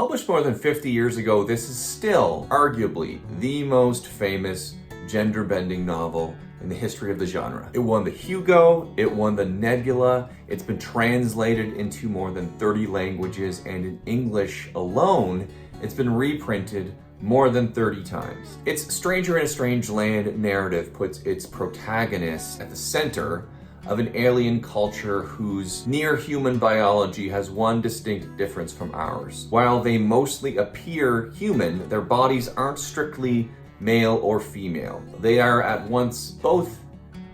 Published more than 50 years ago, this is still arguably the most famous gender-bending novel in the history of the genre. It won the Hugo, it won the Nebula, it's been translated into more than 30 languages, and in English alone, it's been reprinted more than 30 times. Its Stranger in a Strange Land narrative puts its protagonist at the center of an alien culture whose near-human biology has one distinct difference from ours. While they mostly appear human, their bodies aren't strictly male or female. They are at once both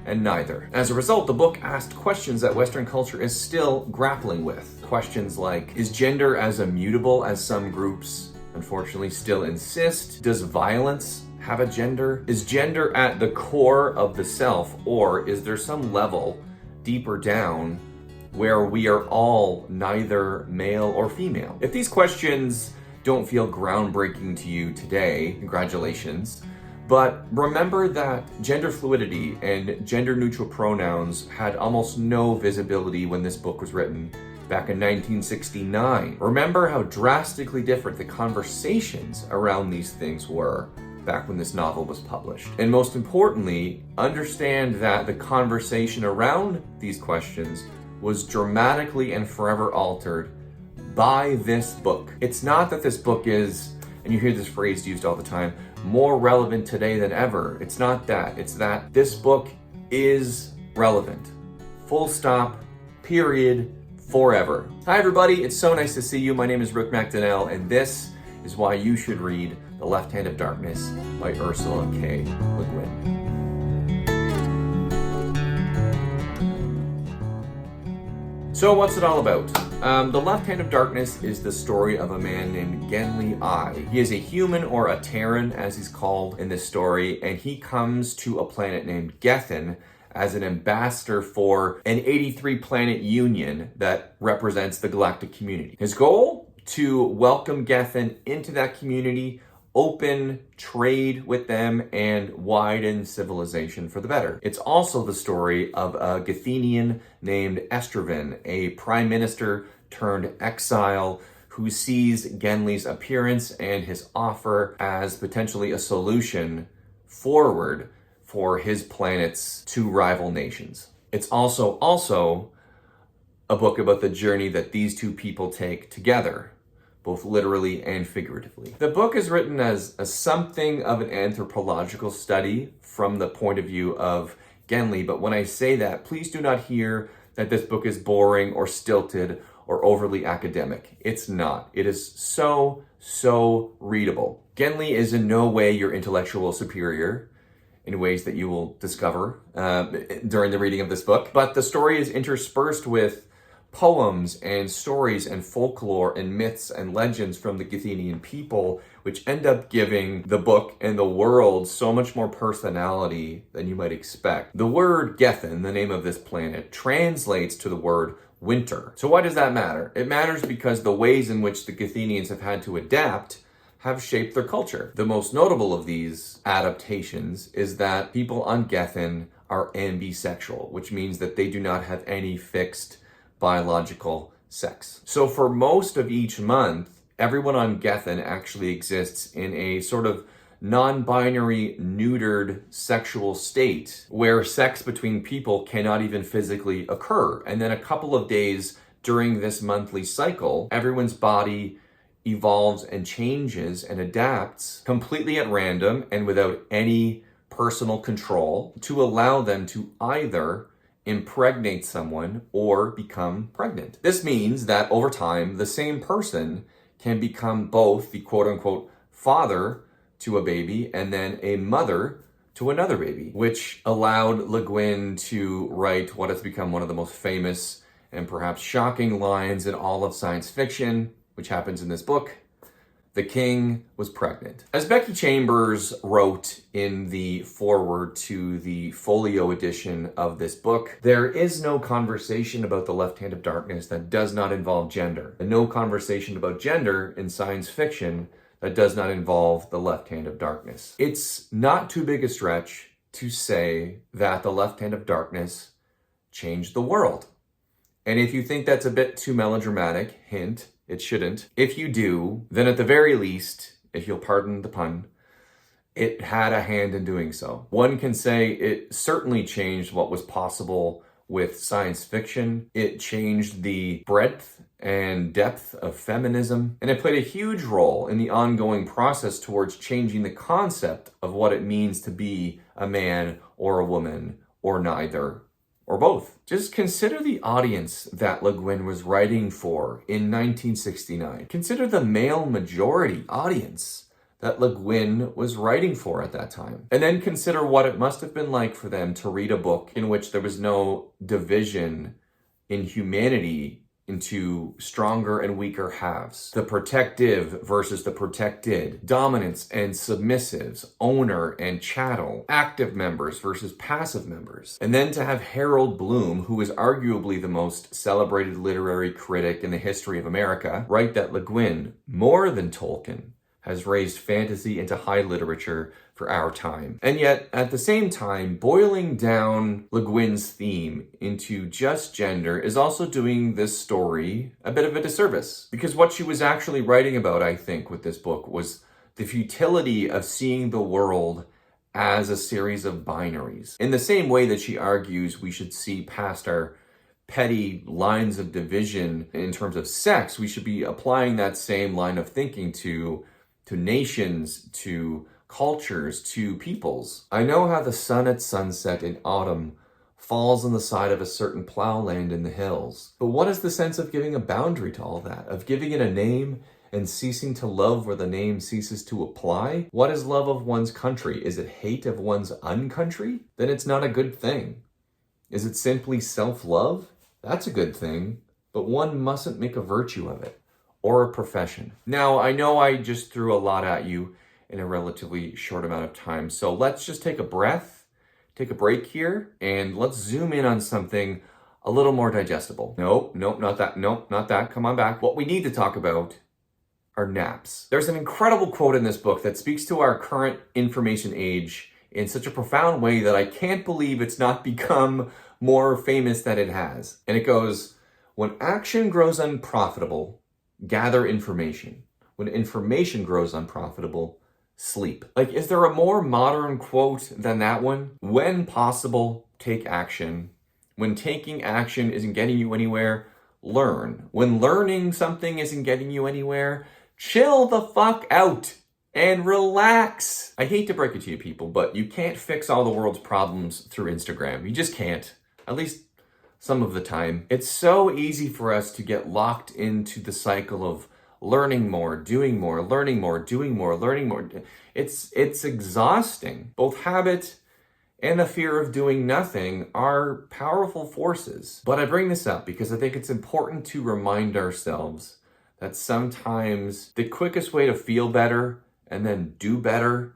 and neither. As a result, the book asked questions that Western culture is still grappling with. Questions like, is gender as immutable as some groups unfortunately still insist? Does violence have a gender? Is gender at the core of the self, or is there some level deeper down where we are all neither male or female? If these questions don't feel groundbreaking to you today, congratulations. But remember that gender fluidity and gender neutral pronouns had almost no visibility when this book was written back in 1969. Remember how drastically different the conversations around these things were back when this novel was published. And most importantly, understand that the conversation around these questions was dramatically and forever altered by this book. It's not that this book is, and you hear this phrase used all the time, more relevant today than ever. It's not that. It's that this book is relevant. Full stop, period, forever. Hi everybody, it's so nice to see you. My name is Rick McDonnell, and this is why you should read The Left Hand of Darkness by Ursula K. Le Guin. So what's it all about? The Left Hand of Darkness is the story of a man named Guin. He is a human, or a Terran as he's called in this story, and he comes to a planet named Gethin as an ambassador for an 83 planet union that represents the galactic community. His goal? To welcome Gethin into that community, open trade with them, and widen civilization for the better. It's also the story of a Gethinian named Estraven, a prime minister turned exile who sees Genly's appearance and his offer as potentially a solution forward for his planet's two rival nations. It's also a book about the journey that these two people take together, both literally and figuratively. The book is written as something of an anthropological study from the point of view of Genly, but when I say that, please do not hear that this book is boring or stilted or overly academic. It's not. It is so readable. Genly is in no way your intellectual superior in ways that you will discover during the reading of this book, but the story is interspersed with poems and stories and folklore and myths and legends from the Gethinian people, which end up giving the book and the world so much more personality than you might expect. The word Gethin, the name of this planet, translates to the word winter. So why does that matter? It matters because the ways in which the Gethinians have had to adapt have shaped their culture. The most notable of these adaptations is that people on Gethin are ambisexual, which means that they do not have any fixed biological sex. So for most of each month, everyone on Gethin actually exists in a sort of non-binary, neutered sexual state where sex between people cannot even physically occur. And then a couple of days during this monthly cycle, everyone's body evolves and changes and adapts completely at random and without any personal control to allow them to either impregnate someone or become pregnant. This means that over time, the same person can become both the quote-unquote father to a baby and then a mother to another baby, which allowed Le Guin to write what has become one of the most famous and perhaps shocking lines in all of science fiction, which happens in this book: the king was pregnant. As Becky Chambers wrote in the foreword to the folio edition of this book, there is no conversation about the left hand of darkness that does not involve gender, and no conversation about gender in science fiction that does not involve the left hand of darkness. It's not too big a stretch to say that the left hand of darkness changed the world. And if you think that's a bit too melodramatic, hint, It shouldn't. If you do, then at the very least, if you'll pardon the pun, it had a hand in doing so. One can say it certainly changed what was possible with science fiction. It changed the breadth and depth of feminism, and it played a huge role in the ongoing process towards changing the concept of what it means to be a man or a woman, or neither, or both. Just consider the audience that Le Guin was writing for in 1969. Consider the male majority audience that Le Guin was writing for at that time. And then consider what it must have been like for them to read a book in which there was no division in humanity into stronger and weaker halves. The protective versus the protected, dominants and submissives, owner and chattel, active members versus passive members. And then to have Harold Bloom, who is arguably the most celebrated literary critic in the history of America, write that Le Guin, more than Tolkien, has raised fantasy into high literature for our time. And yet, at the same time, boiling down Le Guin's theme into just gender is also doing this story a bit of a disservice. Because what she was actually writing about, I think, with this book was the futility of seeing the world as a series of binaries. In the same way that she argues we should see past our petty lines of division in terms of sex, we should be applying that same line of thinking to nations, to cultures, to peoples. I know how the sun at sunset in autumn falls on the side of a certain plowland in the hills. But what is the sense of giving a boundary to all that? Of giving it a name and ceasing to love where the name ceases to apply? What is love of one's country? Is it hate of one's uncountry? Then it's not a good thing. Is it simply self-love? That's a good thing, but one mustn't make a virtue of it, or a profession. Now, I know I just threw a lot at you in a relatively short amount of time, so let's just take a breath, take a break here, and let's zoom in on something a little more digestible. Nope, not that, come on back. What we need to talk about are naps. There's an incredible quote in this book that speaks to our current information age in such a profound way that I can't believe it's not become more famous than it has. And it goes, "When action grows unprofitable, gather information. When information grows unprofitable, sleep." Like, is there a more modern quote than that one? When possible, take action. When taking action isn't getting you anywhere, learn. When learning something isn't getting you anywhere, chill the fuck out and relax. I hate to break it to you people, but you can't fix all the world's problems through Instagram. You just can't. At least some of the time. It's so easy for us to get locked into the cycle of learning more, doing more, learning more, doing more, learning more. It's exhausting. Both habit and the fear of doing nothing are powerful forces. But I bring this up because I think it's important to remind ourselves that sometimes the quickest way to feel better and then do better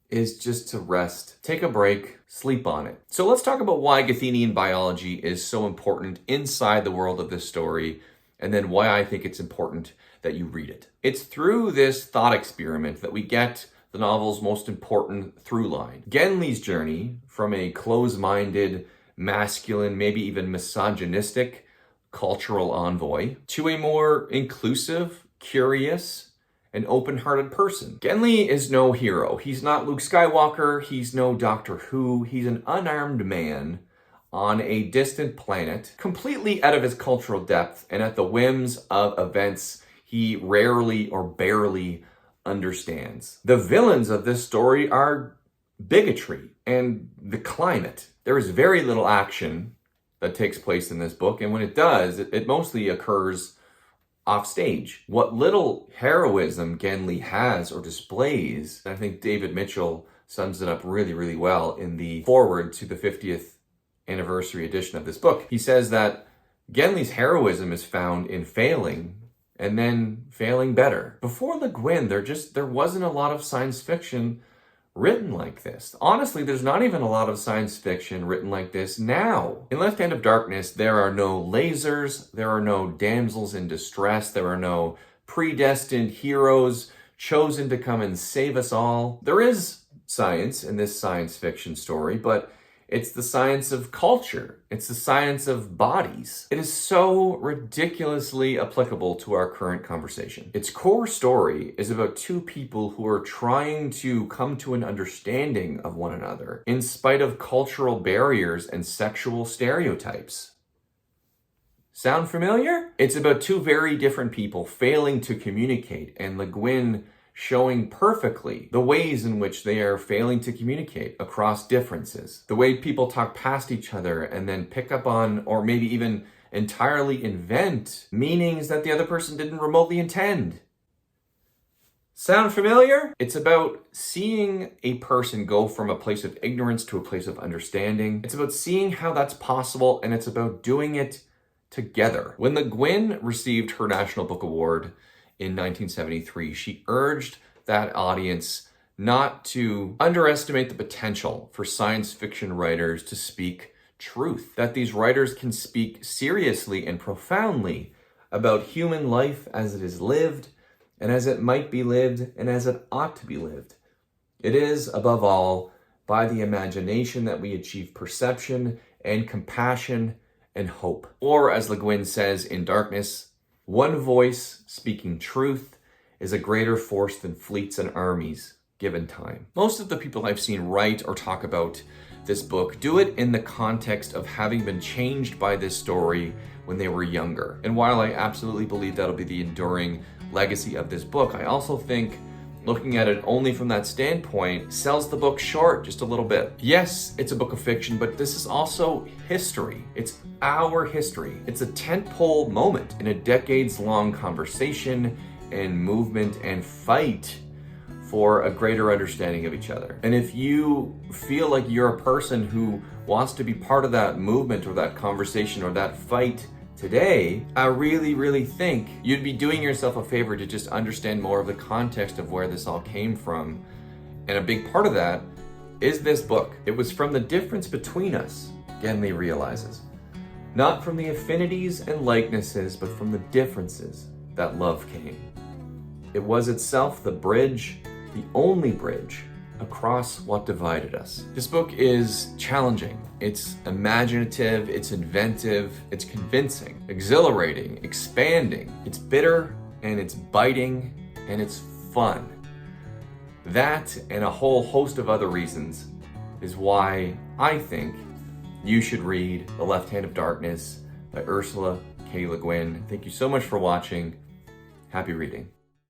is just to rest, take a break, sleep on it. So let's talk about why Guinian biology is so important inside the world of this story, and then why I think it's important that you read it. It's through this thought experiment that we get the novel's most important through line. Genli's journey from a close-minded, masculine, maybe even misogynistic cultural envoy to a more inclusive, curious, an open-hearted person. Guin is no hero. He's not Luke Skywalker. He's no Doctor Who. He's an unarmed man on a distant planet, completely out of his cultural depth and at the whims of events he rarely or barely understands. The villains of this story are bigotry and the climate. There is very little action that takes place in this book, and when it does, it mostly occurs off stage. What little heroism Guin has or displays, I think David Mitchell sums it up really, really well in the foreword to the 50th anniversary edition of this book. He says that Guin's heroism is found in failing and then failing better. Before Le Guin, there wasn't a lot of science fiction written like this. Honestly, there's not even a lot of science fiction written like this now. In Left Hand of Darkness, there are no lasers, there are no damsels in distress, there are no predestined heroes chosen to come and save us all. There is science in this science fiction story, but It's the science of culture. It's the science of bodies. It is so ridiculously applicable to our current conversation. Its core story is about two people who are trying to come to an understanding of one another in spite of cultural barriers and sexual stereotypes. Sound familiar? It's about two very different people failing to communicate, and Le Guin showing perfectly the ways in which they are failing to communicate across differences. The way people talk past each other and then pick up on, or maybe even entirely invent, meanings that the other person didn't remotely intend. Sound familiar? It's about seeing a person go from a place of ignorance to a place of understanding. It's about seeing how that's possible, and it's about doing it together. When Le Guin received her National Book Award in 1973, she urged that audience not to underestimate the potential for science fiction writers to speak truth, that these writers can speak seriously and profoundly about human life as it is lived, and as it might be lived, and as it ought to be lived. It is, above all, by the imagination that we achieve perception and compassion and hope. Or, as Le Guin says in Darkness, one voice speaking truth is a greater force than fleets and armies, given time. Most of the people I've seen write or talk about this book do it in the context of having been changed by this story when they were younger. And while I absolutely believe that'll be the enduring legacy of this book, I also think looking at it only from that standpoint sells the book short just a little bit. Yes, it's a book of fiction, but this is also history. It's our history. It's a tentpole moment in a decades-long conversation and movement and fight for a greater understanding of each other. And if you feel like you're a person who wants to be part of that movement or that conversation or that fight today, I really, really think you'd be doing yourself a favor to just understand more of the context of where this all came from. And a big part of that is this book. It was from the difference between us, Genli realizes. Not from the affinities and likenesses, but from the differences that love came. It was itself the bridge, the only bridge, across what divided us. This book is challenging. It's imaginative, it's inventive, it's convincing, exhilarating, expanding. It's bitter, and it's biting, and it's fun. That, and a whole host of other reasons, is why I think you should read The Left Hand of Darkness by Ursula K. Le Guin. Thank you so much for watching. Happy reading.